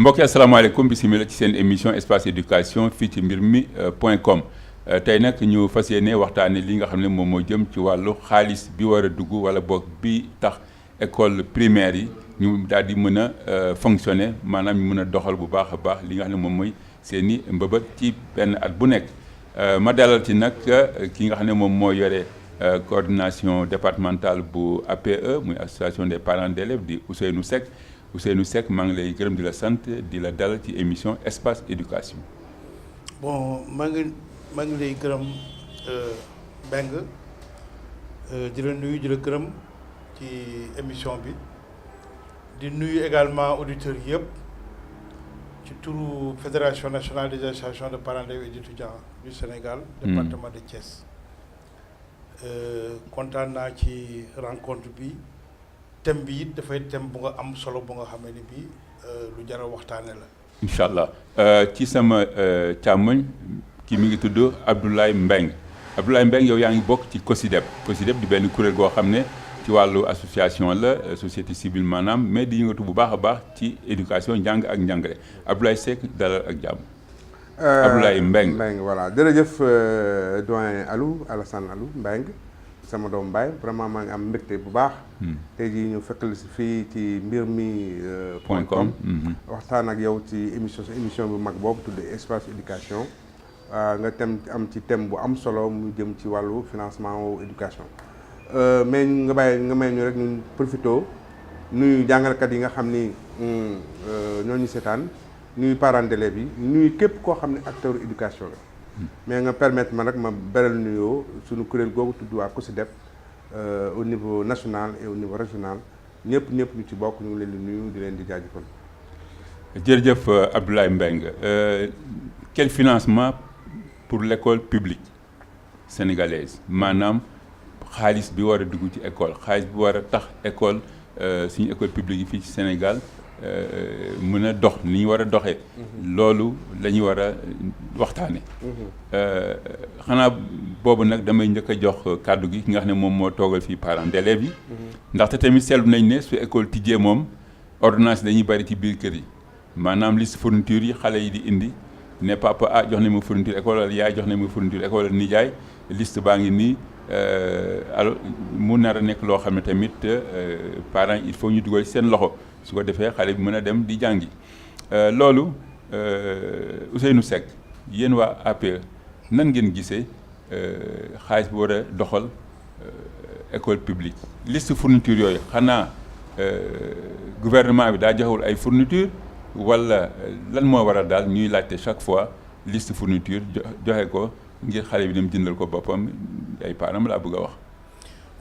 mbokk yi asalaamaaleykum bisimilah ci seen émission espace éducation fii ci mbirmi.com tey nag ñu fas yéene waxtaane li nga xam ne moom moo jëm ci wàllu xaalis bi war a dugg wala boog bi tax école primaire yi ñu daal di mën a fonctionner maanaam ñu mën a doxal bu baax a baax li nga xam ne moom mooy seen i mbëbët ci benn at bu nekk ma dalal ci nag ki nga xam ne moom moo yore coordination départementale bu APE muy association des parents d'élèves di Ousseynou Seck maa ngi lay gërëm di la sant di la dalal ci émission espace éducation. bon maa ngi lay gërëm Mbengue di la nuyu di la gërëm ci émission bi di nuyu également auditeurs yëpp ci turu fédération nationale des associations de parents d'élèves et d'étudiants du Sénégal. département de Thiès. kontaan naa ci rencontre bi. thème bi it dafay thème bu nga am solo bu nga xamee ni bii lu jar a waxtaane la. incha allah ci sama càmmoñ ki mi ngi tudd Abdoulaye Mbengue yow yaa ngi bokk ci COSYDEP di benn kuréel goo xam ne ci wàllu association la société civile maanaam mais di yëngatu bu baax a baax ci éducation njàng ak njàngale Abdoulaye Seck dalal ak jàmm. Abdoulaye Mbengue voilà jërëjëf doyen Alassane Alou Mbengue sama doom baay vraiment maa ngi am mbégte bu baax. tey jii ñu fekkal si fii ci mbirmi.com waxtaan ak yow ci émission bu mag boobu tudd espace éducation nga am ci thème bu am solo mu jëm ci wàllu financement wu éducation. mais nga may ñu rek ñu profité nuyu jàngalekat yi nga xam ni ñoo ñu seetaan nuyu parents d'élèves yi nuyu képp koo xam ne acteur éducation la. mais nga permettre ma rek ma beral nuyoo suñu kuréel googu tudd waa COSYDEP au niveau national et au niveau régional ñëpp ñu ci bokk ñu ngi leen di nuyu di leen di jaajëfal. jërëjëf Abdoulaye Mbengue quel financement pour l'école publique sénégalaise maanaam xaalis bi war a dugg ci école xaalis bi war a tax école suñu école publique yi fii ci Sénégal mën a dox ni ñu war a doxee. loolu la ñu war a waxtaane xanaa boobu nag damay njëkk a jox kàddu gi ki nga xam ne moom moo toogal fii parents d'élèves yi. ndaxte tamit seetlu nañ ne su école tijjee moom ordonnance dañuy bari ci biir kër yi maanaam liste fourniture yi xale yi di indi ne papa jox nañ ma fourniture école wala yaay jox nañ ma fourniture école wala nijaay liste baa ngi nii. alors mu nar a nekk loo xam ne tamit parents il faut ñu dugal ci seen loxo su ko defee xale bi mën a dem di jàngi loolu Ousseynou Seck yéen waa APE nan ngeen gisee xaalis bi war a doxal école publique liste fourniture yooyu xanaa gouvernement bi daa joxewul ay fourniture wala lan moo war a daal ñuy laajte chaque fois liste fourniture joxe ko ngir xale bi dem jëndal ko boppam ay parents laa bëgg a wax.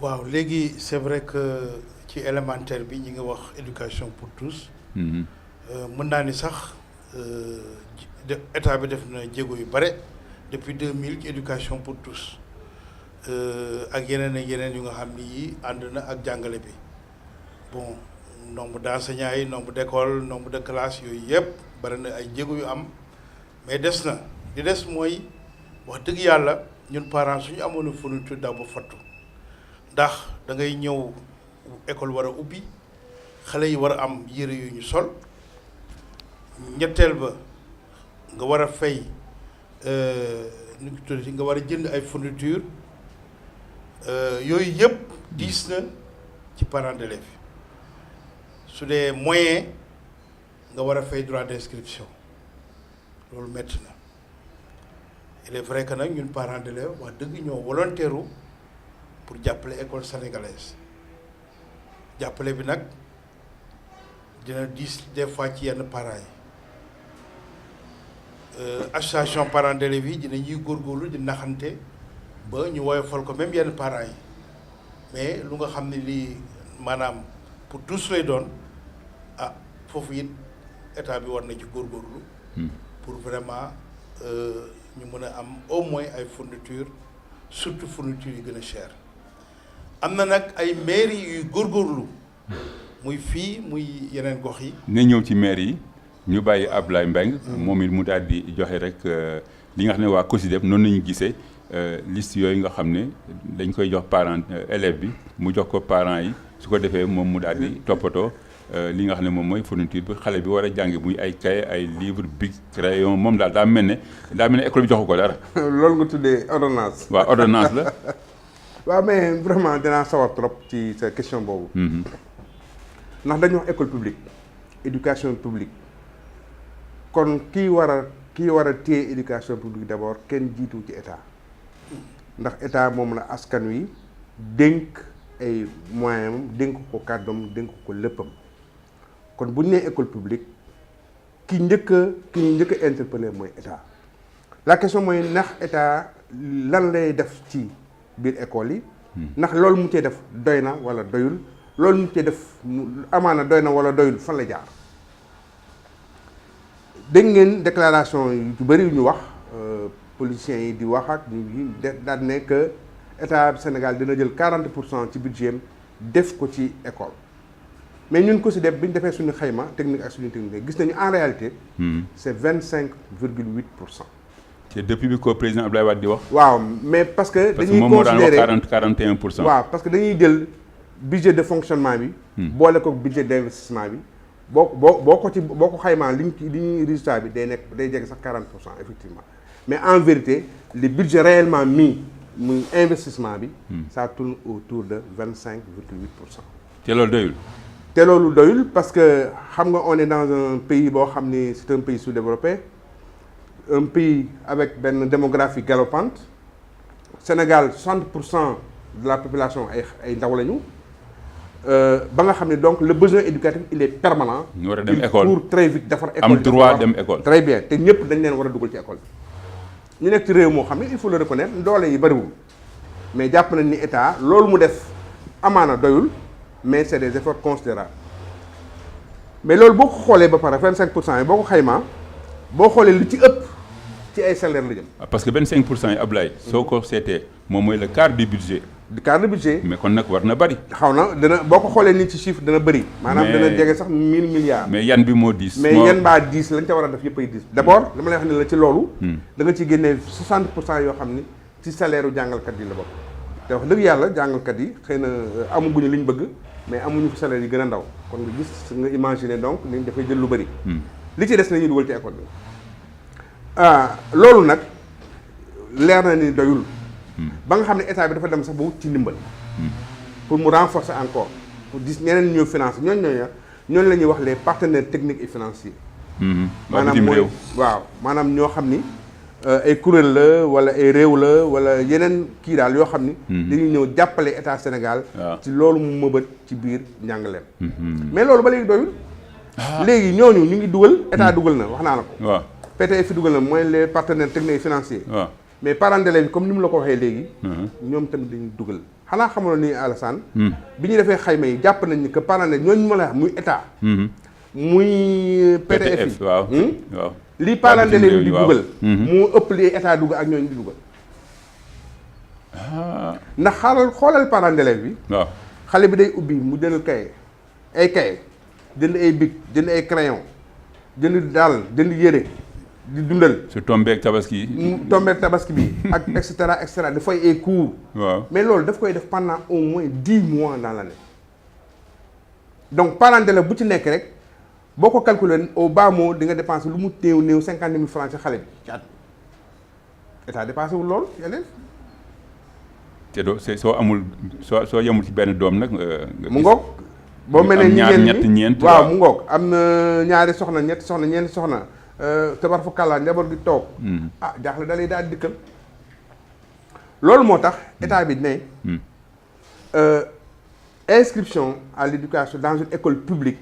waaw léegi c'est vrai que ci élémentaire bi ñi nga wax éducation pour tous. mën naa ni sax état bi def na jéego yu bare depuis 2000 ci éducation pour tous ak yeneen yu nga xam ni yi ànd na ak jàngale bi bon nombre d'enseignants yi nombre d'écoles nombre de classes yooyu yëpp bari na ay jéego yu am mais des na li des mooy. wax dëgg yàlla ñun parents suñu amoon fourniture daaw ba fattu ndax da ngay ñëw école war a ubbi xale yi war a am yére yu ñu sol ñetteel ba nga war a fay nu ñu tuddati nga war a jënd ay fourniture yooyu yëpp diis na ci parents d'élèves su dee moyen nga war a fay droit d'inscription loolu métti na. il est vrai que nag ñun parents d'élèves wax dëgg ñoo volontaire pour jàppale école sénégalaise jàppale bi nag dina diis des fois ci yenn parents yi association parents d'élèves yi dina ñuy góorgóorlu di naxante ba ñu woyofal ko même yenn parents yi mais lu nga xam ne lii maanaam pour tous lay doon foofu it état bi war na ci góorgóorlu pour vraiment ñu mën a am au moins ay fourniture surtout fourniture yi gën a cher am na nag ay mairie yuy góorgóorlu muy fii muy yeneen gox yi. na ñëw ci mairie yi ñu bàyyi Abdoulaye Mbengue moom it mu daal di joxe rek li nga xam ne waa COSYDEP noonu nañu gisee liste yooyu nga xam ne dañ koy jox parents élève bi mu jox ko parents yi su ko defee moom mu daal di toppatoo li nga xam ne moom mooy fourniture bi xale bi war a jàngi muy ay cahier ay livre bic crayon moom daal daa mel ne école bi joxu ko dara. loolu nga tuddee ordonnance. waaw ordonnance la. waaw mais vraiment dinaa sawar trop ci sa question boobu. ndax dañu wax école publique éducation publique kon kii war a téye éducation publique d'abord kenn jiitu ci état ndax état moom la askan wi dénk ay moyens am dénk ko kàddoom dénk ko léppam kon bu ñu nee école publique ki ñu njëkk a interpellé mooy état la question mooy ndax état lan lay def ci biir école yi. ndax loolu mu cee def doy na wala doyul. loolu ñu cee def amaana doy na wala doyul fan la jaar dégg ngeen déclaration yu bëri yu ñu wax politiciens yi di wax ak ñu daal ne que état Sénégal dina jël 40% ci budget am def ko ci école mais ñun ko si def bi ñu defee suñu xayma technique ak suñu technique gis nañu en réalité. c'est 25,8%. te depuis bi ko président Abdoulaye Wade di wax. waaw mais parce que dañuy moom moo daan wax considérer 41%. waaw parce que dañuy jël. budget de fonctionnement bi. boole ko budget d'investissement bi. boo ko xaymaa li ñuy résultat bi day jege sax 40% effectivement mais en vérité le budget réellement mis muy investissement bi. ça tourne autour de 25,8%. te loolu doyul. te loolu doyul parce que xam nga on est dans un pays boo xam ni c'est un pays sous-développé un pays avec benn démographie galopante Sénégal 60% de la population ay ndaw lañu. ba nga xam ne donc le besoin éducatif il est permanent. ñu war a dem école il court très vite defar école am droit dem école. très bien te ñëpp dañ leen war a dugal ci école bi ñu nekk ci réew moo xam ne il faut le reconnaître doole yi bëriwul mais jàpp nañ ni état loolu mu def amaana doyul mais c'est des efforts considérables mais loolu boo ko xoolee ba pare 25% yi boo ko xaymaa boo xoolee li ci ëpp ci ay salaire la jëm. parce que 25% yi Ablaye. soo ko seetee moom mooy le quart du budget. du quart de budget. mais kon nag war na bëri. xaw na dana boo ko xoolee ni ci chiffre dana bëri. maanaam dana jege sax 1000 milliards. mais yan bi moo diis. mais yan baa diis lañ ca war a def yëpp ay diis. d'abord dama lay wax ne la ci loolu. da nga ci génnee 60% yoo xam ni ci salaire u jàngalkat yi la bokk. te wax dëgg yàlla jàngalkat yi xëy na amaguñu li ñu bëgg mais amuñu fi salaire yi gën a ndaw kon nga gis nga imaginer donc ni dafay jël lu bëri. li ci des la ñuy dugal ci école bi. loolu nag leer na ni doyul. ba nga xam ne état bi dafa dem sax ba wut ci ndimbal. pour mu renforcer encore pour gis ñeneen ñoo financer ñooñu la ñuy wax les partenaires techniques et financiers. maanaam mooy waaw maanaam ñoo xam ni ay kuréel la wala ay réew la wala yeneen kii daal yoo xam ni. dañuy ñëw jàppale état Sénégal. ci loolu mu mëbët ci biir njàngaleem. mais loolu ba léegi doyul. léegi ñooñu ñu ngi dugal état dugal na wax naa la ko. waaw PTF dugal na mooy les partenaires techniques et financiers. waaw mais parents d'élèves comme ni mu la ko waxee léegi. ñoom tamit dañuy dugal. xanaa xamuloo ni Alassane. bi ñu defee xayma yi jàpp nañ ni que parents ñooñu ma la wax muy état. muy PTF yi waaw li parents d'élèves di dugal. moo ëpp li état dugal ak ñooñu di dugal. ndax xoolal parents d'élèves bi. waaw xale bi day ubbi mu jënd cahier ay cahier jënd ay bic jënd ay crayon jënd daal jënd yére di dundal. su tombeek tabaski. tombeek tabaski bi ak et cetera dafay ay cours. waaw mais loolu daf koy def pendant au moins 10 mois dans l'année. donc parent d'élève bu ci nekk rek boo ko calculer au bas mot di nga dépenser lu mu néew 50 000 francs ci xale bi ci at état dépensé wul loolu élève. te doo soo amul soo yemul ci benn doom nag. mu ngoog boo mel ne ñaar ñett ñeent. waaw mu ngoog am na ñaari soxna ñetti soxna ñeenti soxna. tabar fa kàllaa njaboot gi toog. jaaxle dalay daal dikkal. loolu moo tax état bi ne. inscription à l'éducation dans une école publique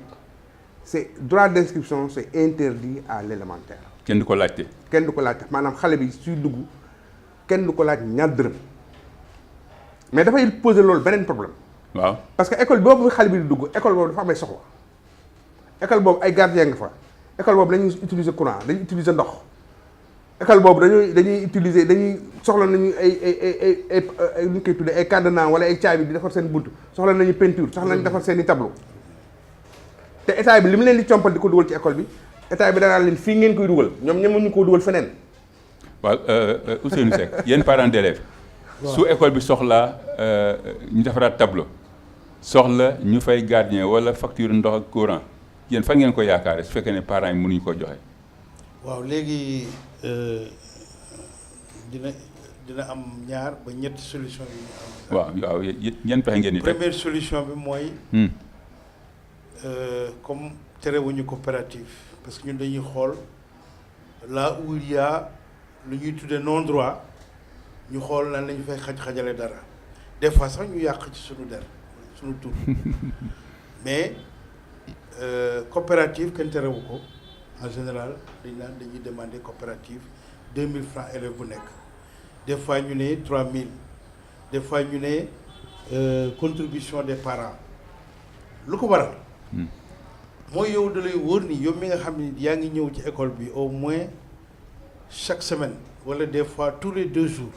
c'est droit d'inscription c'est interdit à l'élémentaire. kenn du ko laajte. kenn du ko laajte maanaam xale bi suy dugg kenn du ko laaj ñaar dërëm mais dafay poser loolu beneen problème. waaw parce que école boobu xale bi di dugg école boobu dafa am ay soxla école boobu ay gardien nga fa. école boobu dañuy utiliser courant dañuy utiliser ndox école boobu dañuy utiliser dañuy soxla nañu ay nu ñu koy tuddee ay cadenas wala ay caabi di defar seen bunt soxla nañu peinture soxla nañu defar seen i tableau te état bi li mu leen di compal di ko dugal ci école bi état bi danaa leen fii ngeen koy dugal ñoom ñemuñu koo dugal feneen. waaw Ousseynou Seck yéen parents d'élèves su école bi soxlaa ñu defaraat tableau soxla ñu fay gardien wala facture ndox ak courant yéen fan ngeen ko yaakaare su fekkee ne parents yi mënuñu ko joxe. waaw léegi dina am ñaar ba ñetti solution yi ñu am. waaw yan pexe ngeen di teg. première solution bi mooy. comme terewuñu coopérative parce que ñun dañuy xool là où il y a lu ñuy tuddee non droit ñu xool lan la ñu fay xajale dara des fois sax ñu yàq ci suñu der suñu tur mais coopérative kenn terewu ko en général dañuy demander coopérative 2000 francs élève bu nekk des fois ñu ne 3000 des fois ñu ne contribution des parents lu ko waral. mooy yow da lay wóor ni yow mi nga xam ni yaa ngi ñëw ci école bi au moins chaque semaine wala des fois tous les 2 jours.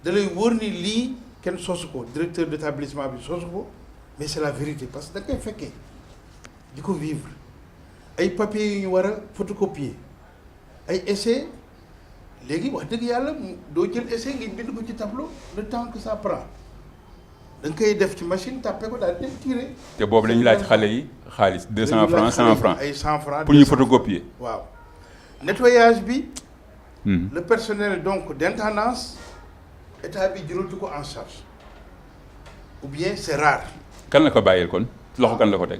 da lay wóor ni lii kenn sosu ko directeur d'établissement bi sosu ko mais c'est la vérité parce que da koy fekkee di ko vivre ay papiers yu ñu war a photocopier ay essais léegi wax dëgg yàlla doo jël essai nga bind ko ci tableau le temps que ça prend. da nga koy def ci machine tàppe ko daal di dem tiré. te boobu dañu laaj xale yi xaalis 200 francs 100 francs ay 100 francs pour ñu photocopier. waaw nettoyage bi. le personnel donc d'intendance état bi jëlatu ko en charge ou bien c'est rare. kan la ko bàyyil kon loxo kan la ko teg.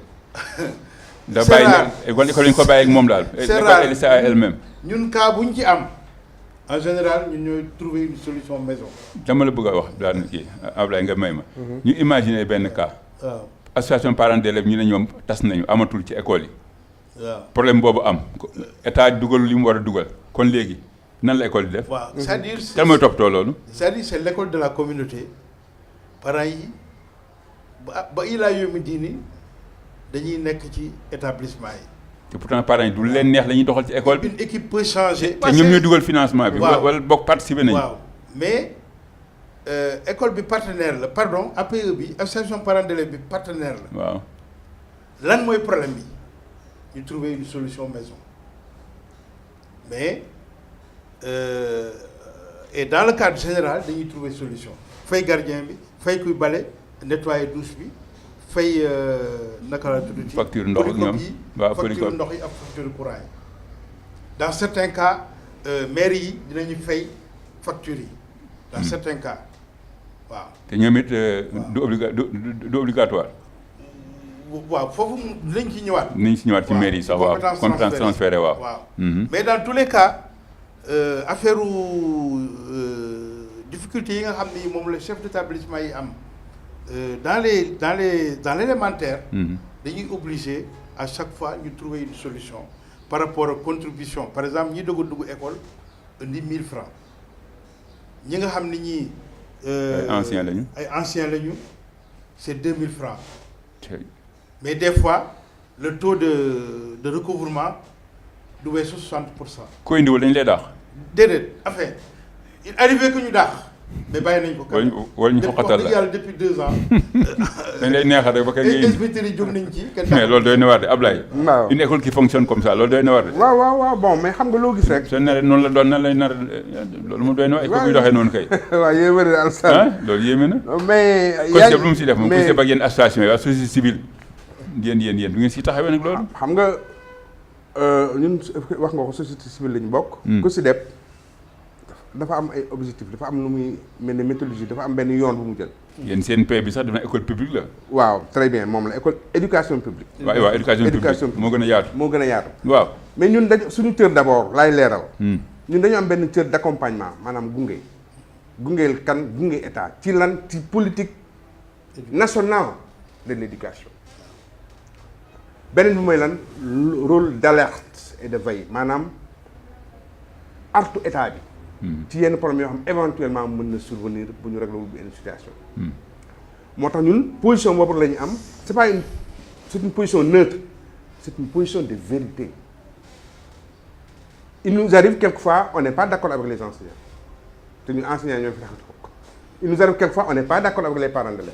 da c'est rare bàyyi école lañu ko bàyyi ak moom daal. c'est rare l'école à elle-même. ñun cas bu ñu ci am. en général ñun ñooy trouver une solution maison. dama la bëgg a wax daal kii Ablaye nga may ma. ñu imaginer benn cas. waaw association parents d'élèves ñu ne ñoom tas nañu amatul ci école yi. waaw problème boobu am état dugal li mu war a dugal kon léegi nan la école di def. waaw c'est-à-dire. kan mooy toppatoo loolu. c'est-à-dire c'est l'école de la communauté parents yi ba ilaa yoomi diini dañuy nekk ci établissement yi. te pourtant parents yi du leen neex la ñuy doxal ci école bi. une équipe peut changer. te ñoom ñooy dugal financement bi. waaw wala bokk participer nañu. waaw mais école bi partenaire la pardon APE bi association parents d'élèves bi partenaire la. waaw lan mooy problème bi ñu trouver une solution maison mais et dans le cadre général dañuy trouver solution fay gardien bi fay kuy bale nettoyer douche bi. fay naka la tudd ci facture ndox ak ñoom waaw facture ndox yi ak facture courant yi dans certains cas mairie yi dinañu fay facture yi dans certains cas waaw. te ñoom it du obligatoire. waaw foofu dinañ ci ñëwaat. dinañ ci ñëwaat ci mairie yi sax waaw compétence transférée waaw. mais dans tous les cas affaire difficulté yi nga xam ni moom la chef d'établissement yi am. dans l'élémentaire dañuy obligé à chaque fois ñu trouver une solution par rapport à contribution par exemple ñi dugg école indi 1000 francs ñi nga xam ni ñii ay anciens lañu c'est 2000 francs mais des fois le taux de recouvrement du weesu 60%. ko indiwul dañ lay daax. déedéet enfin il arrivait que ñu daax. mais bàyyi nañ ko. wala ñu foqatal la yàlla depuis 2 ans. dañ lay neexal rek ba kay ngay. inspecteurs yi jóg nañ ci. mais loolu doy na waar de Ablaye. waaw une école qui fonctionne comme ça loolu doy na waar de. waaw bon mais xam nga loo gis rek. soo naree noonu la doon nan lay nar loolu mu doy na waar école bi doxee noonu kay. waaw yéeme na Alassane. loolu yéeme na. mais yaa lu mu si def moom ku si ba yéen association yi waa société civile yéen du ngeen si taxawee nag loolu. xam nga ñun wax nga ko société civile lañu bokk. ku si def dafa am ay objectif dafa am lu muy mel ne méthodologie dafa am benn yoon bu mu jël. yéen seen paie bi sax def na école publique la. waaw très bien moom la école éducation publique. waaw éducation publique moo gën a yaatu. moo gën a yaatu. waaw mais ñun dañ suñu cër d'abord laay leeral. ñun dañu am benn cër d'accompagnement maanaam gungeel kan gunge état ci lan ci politique nationale de l'éducation. beneen bi mooy lan rôle d'alerte et de veille maanaam artu état bi. ci yenn problème yoo xam éventuellement mën na survenir bu ñu régler bu benn situation. moo tax ñun position boobu la ñu am c'est une position neutre c'est une position de vérité. Il nous arrive quelquefois on n'est pas d'accord avec les enseignants te ñu enseignants ñoo fi tax il nous arrive quelquefois on n'est pas d'accord avec les parents d'élèves.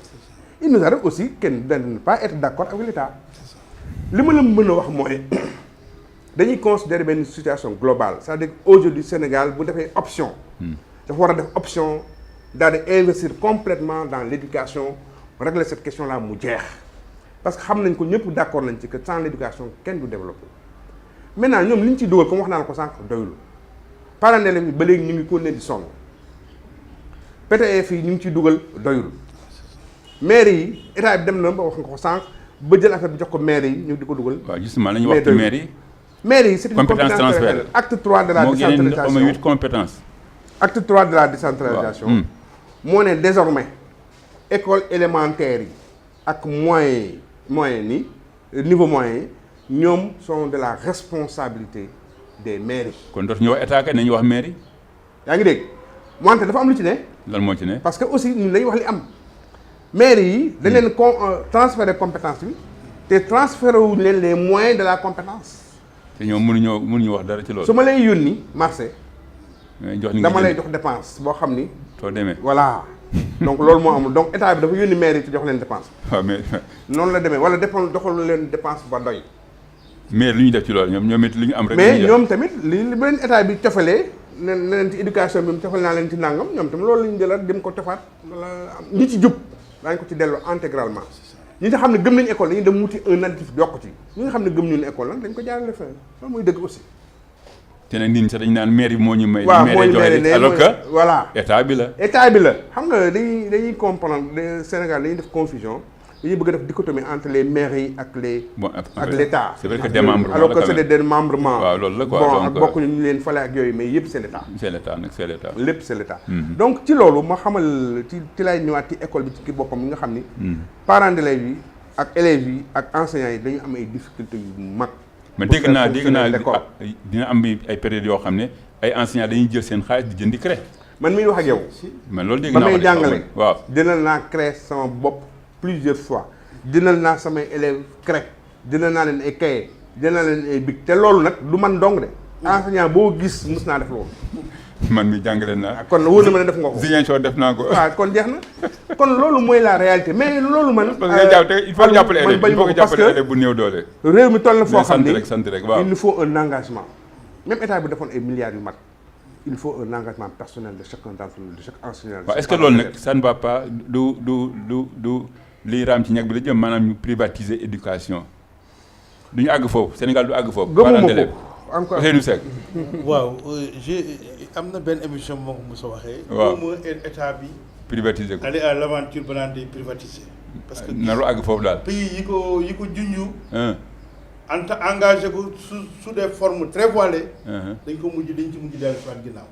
Il nous arrive aussi de ne pas être d'accord avec l'État. li ma la mën a wax mooy dañuy considérer benn situation globale c'est-à-dire aujourd'hui Sénégal bu defee option dafa war a def option daal di investir complètement dans l'éducation régler cette question là mu jeex parce que xam nañ ko ñëpp d'accord nañ ci que sans l'éducation kenn du développé maintenant ñoom li ñu ciy dugal comme wax naa la ko sànq doylu parents d'élèves bi ba léegi ñu ngi continuer di sonn PTF yi ñu ngi ciy dugal doyul maire yi état bi dem na ba wax nga ko sànq ba jël affaire bi jox ko maire yi ñu di ko dugal. waaw justement la ñu wax ci maire yi. maire yi c'est une compétence transférée. Acte 3 de la décentralisation moo 8 compétences. Acte 3 de la décentralisation. moo ne désormais école élémentaire yi ak moyen ni niveau moyen yi ñoom sont de la responsabilité des maires yi. kon dootu ñu wax état kay nañu wax maire yi. yaa ngi dégg wante dafa am lu ci ne. lan moo ci ne. parce que aussi ñun dañuy wax li am maire yi dañ leen transférer compétence bi te transféré wuñ leen les moyens de la compétence. te ñoom mënuñu wax dara ci loolu. su ma lay yónni marché. jox ni dama lay jox dépense boo xam ni. soo demee voilà donc loolu moo amul donc état bi dafa yónni maire yi te jox leen dépense. waaw mais. noonu la demee wala doxalu leen dépense ba doy. mais lu ñu def ci loolu ñoom it lu ñu am rek. mais ñoom tamit li leen état bi cofalee ne leen ci éducation bi mu cofal naa leen ci nangam ñoom tamit loolu la ñu jëlaat dem ko tofaat wala ñi ci jub daañu ko ci delloo intégralement. ñi nga xam ne gëm nañu école dañuy dem wuti un additif yokk ci ñi nga xam ne gëm ñu ne école lan dañ ko jaarale fenn loolu mooy dëgg aussi. te nag nit ñi sax dañu naan maire bi moo ñu may. waaw moo ñu may alors que voilà état bi la. état bi la xam nga dañuy comprendre Sénégal dañuy def confusion dañuy bëgg a def dichotomie entre les maires yi ak les. bon ak l'état. c'est vrai que démembrement alors que c'est des démembrements. waaw loolu la quoi bon ak bokkuñu ñu leen fale ak yooyu mais yëpp c'est l'état. c'est l'état nag c'est l'état. lépp c'est l'état. donc ci loolu ma xamal ci lay ñëwaat ci école bi ci kii boppam yi nga xam ni. parents d'élèves yi ak élèves yi ak enseignants yi dañu am ay difficultés yu mag. mais dégg naa dina am ay période yoo xam ne ay enseignants dañuy jël seen xaalis di jëndi craie. man miy wax ak yow. mais loolu dégg naa ba may jàngale. waaw dina naa craie sama bopp plusieurs fois. dinal naa samay élèves craie. dina naa leen ay cahier. dina naa leen ay bic te loolu nag du man dong de. enseignant boo gis mus naa def loolu. man mi jàngale naa. kon wóor na ma ne def nga ko. Ziguinchor def naa ko. waaw kon jeex na kon loolu mooy la réalité mais loolu man. parce que il faut jàppale élève il faut jàppale élève bu néew doole. réew mi toll na foo xam ni sant rek waaw il nous faut un engagement. même état bi defoon ay milliards yu mat il faut un engagement personnel de chacun d'entre nous de chaque enseignant. waaw est-ce que loolu nag ça ne va pas du liy raam ci ñag bi la jëm maanaam ñu privatiser éducation du ñu àgg foofu Sénégal du àgg foofu. gëmuma ko encore Ousseynou Seck. waaw am na benn émission moo ko mos a waxee. waaw état bi. privatiser ko aller à l'aventure ba naan day privatiser. parce que naru àgg foofu daal. pays yi ko junju. engagé ko sous des formes très voilées. dañ ci mujj dellu si waat ginnaaw.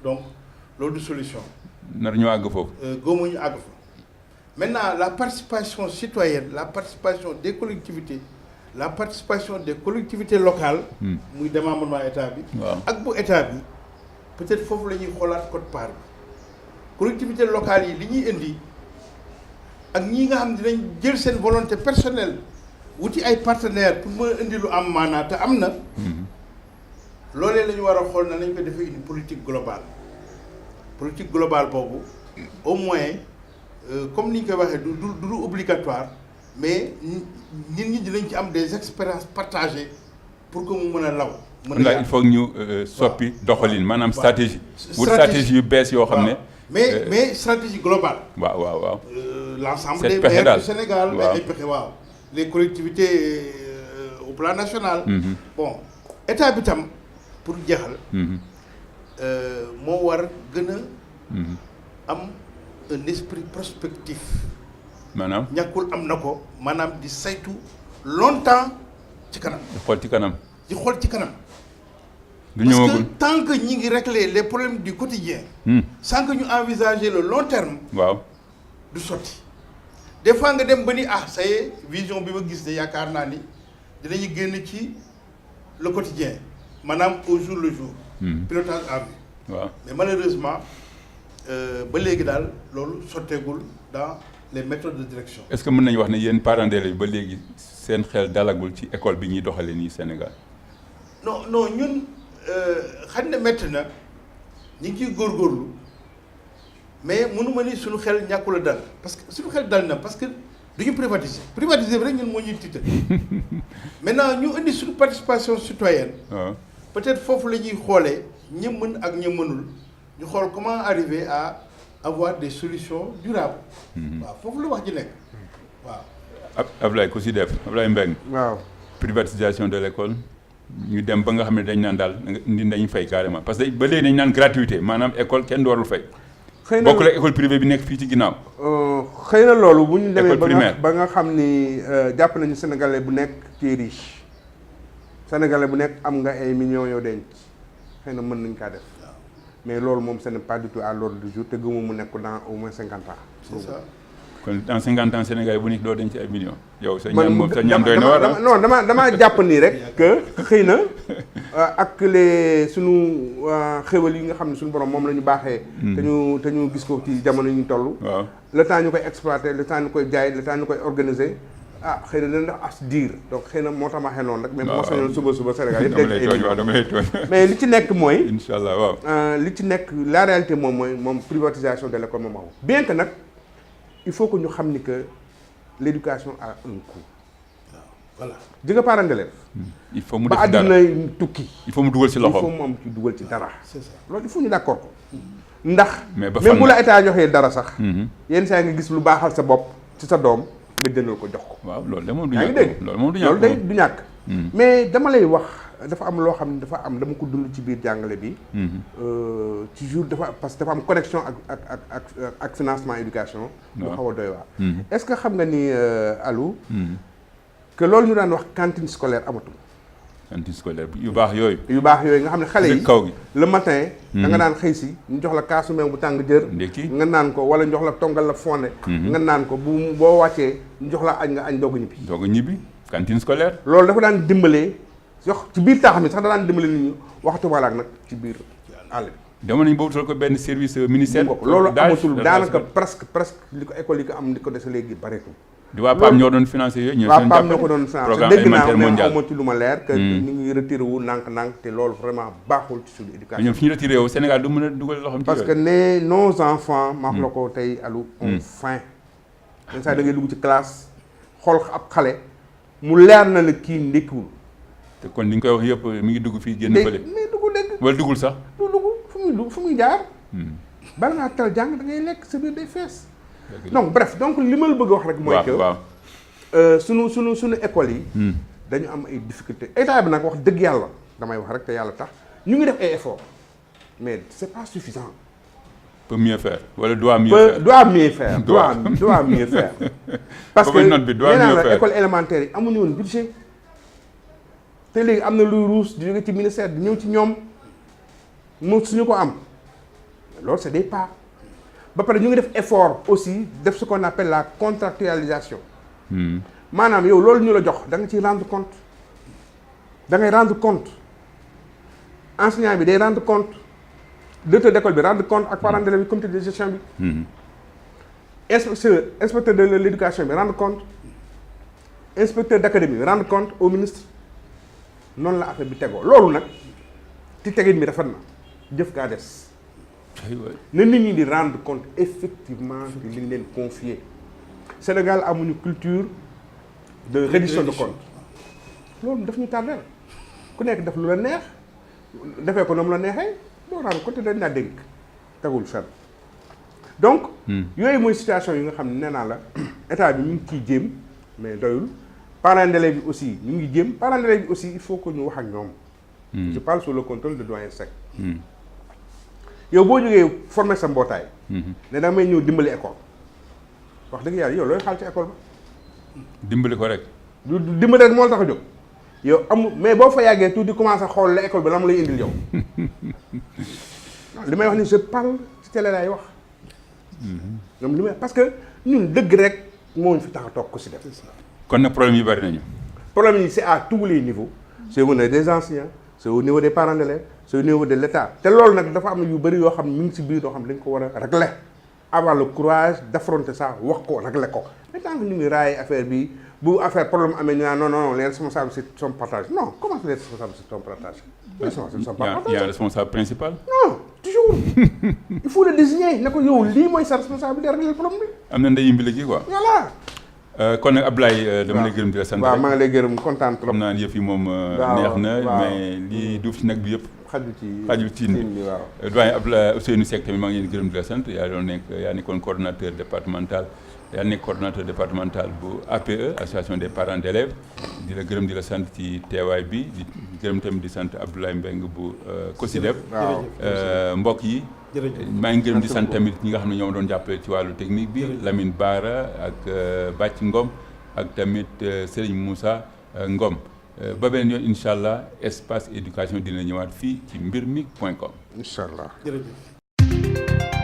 donc loolu du solution. nar ñu àgg foofu. góobu ñu àgg fa. maintenant la participation citoyenne la participation des collectivités la participation des collectivités locales. muy démembrement état bi. waaw ak bu état bi peut-être foofu la ñuy xoolaat quote-part bi. collectivités locales yi li ñuy indi ak ñi nga xam ne dinañ jël seen volonté personnelle wuti ay partenaires pour mën a indi lu am maanaa te am na. loolee la ñu war a xool na nañ ko defee une politique globale boobu au moins comme ni ñu koy waxee du obligatoire mais nit ñi dinañ ci am des expériences partagées pour que mu mën a law. mën a il faut ñu soppi doxalin maanaam stratégie. wut stratégie yu bees yoo xam ne. mais stratégie globale. waaw. l'ensemble des maires du Sénégal. waaw ay pexe waaw. les collectivités au plan national. bon état bi tam pour jeexal. moo war gën a am un esprit prospectif. maanaam ñàkkul am na ko maanaam di saytu longtemps ci kanam. di xool ci kanam. du ñëwagul parce que tant que ñi ngi régler les problèmes du quotidien. sans que ñu envisager le long terme. waaw du sotti. des fois nga dem ba ni ça y est vision bi ma gis de yaakaar naa ni dinañu génn ci le quotidien maanaam au jour le jour. pilotage à vue. waaw mais malheureusement ba léegi daal loolu sotteegul dans les méthodes de direction. est-ce que mën nañu wax ne yéen parents d'élèves ba léegi seen xel dalagul ci école bi ñuy doxalee nii Sénégal. non ñun xam ne métti na ñu ngi ciy góorgóorlu. mais mënuma ni suñu xel ñàkkul a dal parce que suñu xel dal na parce que duñu privatiser bi rek ñun moo ñuy tiital maintenant ñu indi suñu participation citoyenne. peut-être foofu la ñuy xoolee ñi mën ak ñi mënul ñu xool comment arriver à avoir des solutions durables. waaw foofu la wax ji nekk waaw. Ablaye ku si def Ablaye Mbengue. waaw privatisation de l'école ñu dem ba nga xam ne dañ naan daal ndi dañuy fay carrément parce que ba léegi dañ naan gratuité maanaam école kenn doorul fay. xëy na bokk la école privée bi nekk fii ci ginnaaw. xëy na loolu bu ñu demee primaire ba nga xam ni jàpp nañu sénégalais bu nekk ci riche sénégalais bu nekk am nga ay millions yoo denc xëy na mën nañ kaa def mais loolu moom ce n'est pas du tout à l'ordre du jour te gëmu mu nekk dans au moins 50 ans. c'est ça. kon dans 50 ans sénégalais bu nekk doo denc ay millions. yow sa ñaan moom sa ñaan doy na war non damaa jàpp nii rek que xëy na ak les sunu xéwal yi nga xam ne suñu borom moom la ñu baaxee. te ñu gis ko ci jamono yi ñu toll. waaw le temps ñu koy exploiter le temps ñu koy jaay le temps ñu koy organiser xëy na dina def as diir donc xëy na moo tax ma waxee noonu rek. mais moo sañoon suba Sénégal yëpp dama lay tooñ waaw dama lay tooñ. mais li ci nekk mooy. incha allah waaw. li ci nekk la réalité moom privatisation de l'école moom bien que nag il faut que ñu xam ni que l'éducation a un coût. voilà. di nga parent d'élève. il faut mu ba def dara àddina tukki. il faut mu dugal ci loxo. il faut mu am ci dugal ci dara. c'est ça. loolu il faut ñu d'accord ko. ndax mais ba même bu la état joxee dara sax. yenn saa nga gis lu baaxal sa bopp ci sa doom nga jëndal ko jox ko. waaw loolu de moom du yaa ngi ñàkk dégg loolu moom du ñàkk loolu day du ñàkk. mais dama lay wax dafa am loo xam ne dafa am dama ko dund ci biir jàngale bi. ci jour dafa parce que dafa am connexion ak financement éducation. lu xaw a doy waar. est-ce que xam nga ni Alou. que loolu ñu daan wax cantine scolaire amatul. cantine scolaire yu baax yooyu. yu baax yooyu nga xam ne xale yi kaw gi le matin. da nga daan xëy si ñu jox la kaasu meew bu tàng jër. ndekki nga naan ko wala ñu jox la tongal la fonde. nga naan ko boo wàccee ñu jox la añ nga añ doog a ñibbi. doog a ñibbi cantine scolaire. loolu dafa daan dimbalee jox ci biir taax mi sax da daan dimbale nit ñi waxtu walaak nag ci biir àll bi. dama nañu boobu ko benn service ministère. loolu amatul daanaka presque li ko école yi ko am li ko dese léegi bareetul. di waa PAM ñoo doon financé yooyu. waa PAM ñoo ko doon financé programme alimentaire mondial dégg naa ci lu ma leer. que ñu ngi retiré wu ndànk-ndànk te loolu vraiment baaxul ci suñu éducation. ñoom fi ñu retiré wu Sénégal du mën a dugal loxoom ci parce que nos enfants. ma wax la ko tey Alou. ont faim. yenn saa da ngay dugg ci classe xool ab xale mu leer na la kii ndékkiwul. te kon li nga koy wax yëpp mi ngi dugg fii génn fële. mais dugg dégg. wala duggul sax. du dugg fu muy jaar. bala ngaa tal jàng da ngay lekk sa biir day fees. donc bref donc li ma la bëgg a wax rek. mooy que waaw sunu école yi. dañu am ay difficultés état bi nag wax dëgg yàlla damay wax rek te yàlla tax ñu ngi def ay efforts mais c'est pas suffisant. peut mieux faire wala doit mieux faire. doit mieux faire. parce que nee naa la école élémentaire yi amuñu woon budget te léegi am na luy ruus di jóge ci ministère di ñëw ci ñoom mu suñu ko am loolu c'est des pas ba pare ñu ngi def effort aussi def ce qu'on appelle la contractualisation. maanaam yow loolu ñu la jox da nga ciy rendre compte da ngay rendre compte enseignant bi day rendre compte directeur d'école bi rendre compte ak parents d'élèves bi comité de gestion bi. inspecteur de l'éducation bi rendre compte inspecteur d'académie bi rendre compte au ministre noonu la affaire bi tegoo loolu nag ci tegin bi rafet na jëf kaa des. na nit ñi di rendre compte effectivement de li ñu leen confier. Sénégal amuñu culture de reddition de compte loolu daf ñu tardé ku nekk def lu la neex defee ko noonu la neexee doo rendre compte dañ naa dénk tegul fenn donc yooyu mooy situation yi nga xam ne nee naa la état bi ñu ngi ciy jéem mais doyul parents d'élèves bi aussi ñu ngi jéem parents d'élèves bi aussi il faut que ñu wax ak ñoom. je parle sous le contrôle de doyen Seck. yow boo jógee former sa mbootaay. ne da may ñëw dimbali école. wax dëgg yàlla yow looy xaal ci école ba. dimbali ko rek. du dimbali rek moo la tax a jóg yow amul mais boo fa yàggee tuuti commencé xool la école bi la mu lay indil yow. li may wax ni je parle ci télé laay wax. ñoom li may parce que ñun dëgg rek moo ñu fi tax a toog ko si def. kon nag problème yi bari nañu. problème yi c'est à tous les niveaux. c'est au niveau des enseignants c'est au niveau des parents d'élèves c'est au niveau de l'État te loolu nag dafa am yu bari yoo xam ne mi ngi si biir yoo xam ne dañ ko war a régler. avoir le courage d'affronter ça wax ko régler ko mais tant que ñu ngi raay affaire bi bu affaire problème amee ñu naan non les responsables sont partagés non comment les responsables sont partagés. les responsables sont pas partagés. Il y a un responsable principal. non toujours il faut le désigner ne ko yow lii mooy sa responsabilité régler le problème bi. am na ndeyu mbili ji quoi. voilà kon nag Abdoulaye dama lay gërëm di la sant. waaw maa ngi lay gërëm kontaan trop. xam naa yëf yi moom neex na mais lii duuf ci nag bi yëpp. xajul ci bi waaw. doyen Abdoulaye Ousseynou Seck tamit maa ngi leen di gërëm di la sant yaa nekkoon coordonnateur départemental bu APE association des parents d'élèves di la gërëm di la sant ci teewaay bi di gërëm tamit di sant Abdoulaye Mbengue bu COSYDEP. mbokk yi. maa ngi gërëm di sant tamit ñi nga xam ne ñoo doon jàppale ci wàllu technique bi Lamine Bara ak Bàcc Ngom ak tamit Serigne Moussa Ngom ba beneen yoon incha allah espace éducation dina ñëwaat fii ci mbirmi.com. incha allah jërëjëf.